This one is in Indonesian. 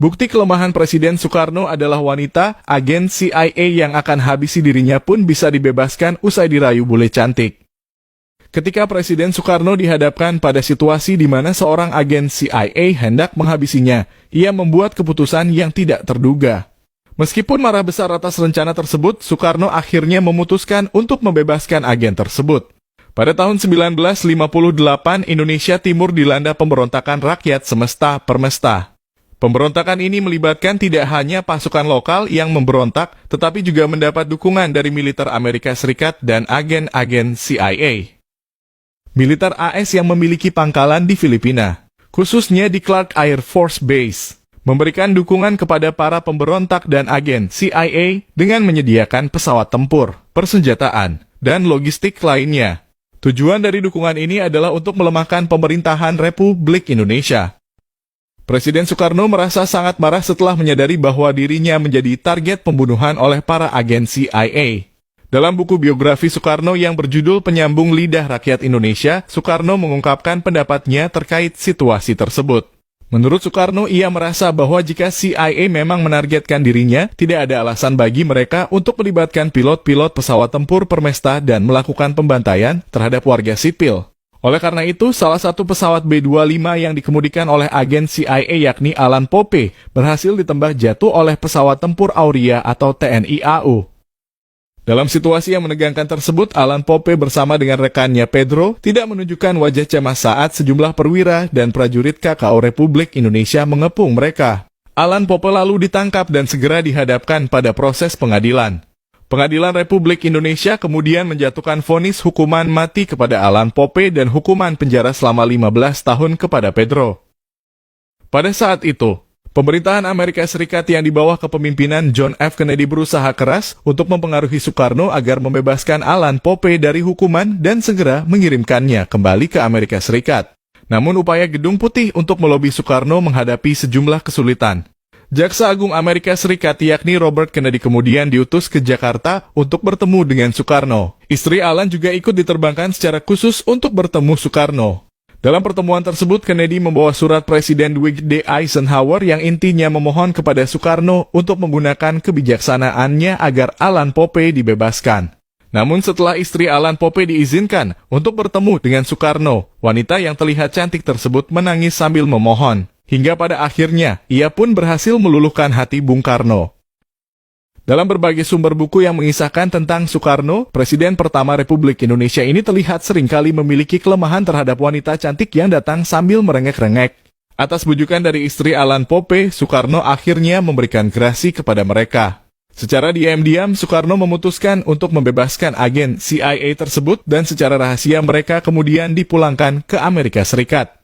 Bukti kelemahan Presiden Soekarno adalah wanita, agen CIA yang akan habisi dirinya pun bisa dibebaskan usai dirayu bule cantik. Ketika Presiden Soekarno dihadapkan pada situasi di mana seorang agen CIA hendak menghabisinya, ia membuat keputusan yang tidak terduga. Meskipun marah besar atas rencana tersebut, Soekarno akhirnya memutuskan untuk membebaskan agen tersebut. Pada tahun 1958, Indonesia Timur dilanda pemberontakan rakyat semesta permesta. Pemberontakan ini melibatkan tidak hanya pasukan lokal yang memberontak, tetapi juga mendapat dukungan dari militer Amerika Serikat dan agen-agen CIA. Militer AS yang memiliki pangkalan di Filipina, khususnya di Clark Air Force Base, memberikan dukungan kepada para pemberontak dan agen CIA dengan menyediakan pesawat tempur, persenjataan, dan logistik lainnya. Tujuan dari dukungan ini adalah untuk melemahkan pemerintahan Republik Indonesia. Presiden Soekarno merasa sangat marah setelah menyadari bahwa dirinya menjadi target pembunuhan oleh para agen CIA. Dalam buku biografi Soekarno yang berjudul Penyambung Lidah Rakyat Indonesia, Soekarno mengungkapkan pendapatnya terkait situasi tersebut. Menurut Soekarno, ia merasa bahwa jika CIA memang menargetkan dirinya, tidak ada alasan bagi mereka untuk melibatkan pilot-pilot pesawat tempur permesta dan melakukan pembantaian terhadap warga sipil. Oleh karena itu, salah satu pesawat B-25 yang dikemudikan oleh agen CIA yakni Alan Pope berhasil ditembak jatuh oleh pesawat tempur Auria atau TNI AU. Dalam situasi yang menegangkan tersebut, Alan Pope bersama dengan rekannya Pedro tidak menunjukkan wajah cemas saat sejumlah perwira dan prajurit KKO Republik Indonesia mengepung mereka. Alan Pope lalu ditangkap dan segera dihadapkan pada proses pengadilan. Pengadilan Republik Indonesia kemudian menjatuhkan vonis hukuman mati kepada Alan Pope dan hukuman penjara selama 15 tahun kepada Pedro. Pada saat itu, pemerintahan Amerika Serikat yang di bawah kepemimpinan John F. Kennedy berusaha keras untuk mempengaruhi Soekarno agar membebaskan Alan Pope dari hukuman dan segera mengirimkannya kembali ke Amerika Serikat. Namun upaya Gedung Putih untuk melobi Soekarno menghadapi sejumlah kesulitan. Jaksa Agung Amerika Serikat yakni Robert Kennedy kemudian diutus ke Jakarta untuk bertemu dengan Soekarno. Istri Alan juga ikut diterbangkan secara khusus untuk bertemu Soekarno. Dalam pertemuan tersebut, Kennedy membawa surat Presiden Dwight D. Eisenhower yang intinya memohon kepada Soekarno untuk menggunakan kebijaksanaannya agar Alan Pope dibebaskan. Namun setelah istri Alan Pope diizinkan untuk bertemu dengan Soekarno, wanita yang terlihat cantik tersebut menangis sambil memohon. Hingga pada akhirnya, ia pun berhasil meluluhkan hati Bung Karno. Dalam berbagai sumber buku yang mengisahkan tentang Soekarno, Presiden pertama Republik Indonesia ini terlihat seringkali memiliki kelemahan terhadap wanita cantik yang datang sambil merengek-rengek. Atas bujukan dari istri Alan Pope, Soekarno akhirnya memberikan gerasi kepada mereka. Secara diam-diam, Soekarno memutuskan untuk membebaskan agen CIA tersebut dan secara rahasia mereka kemudian dipulangkan ke Amerika Serikat.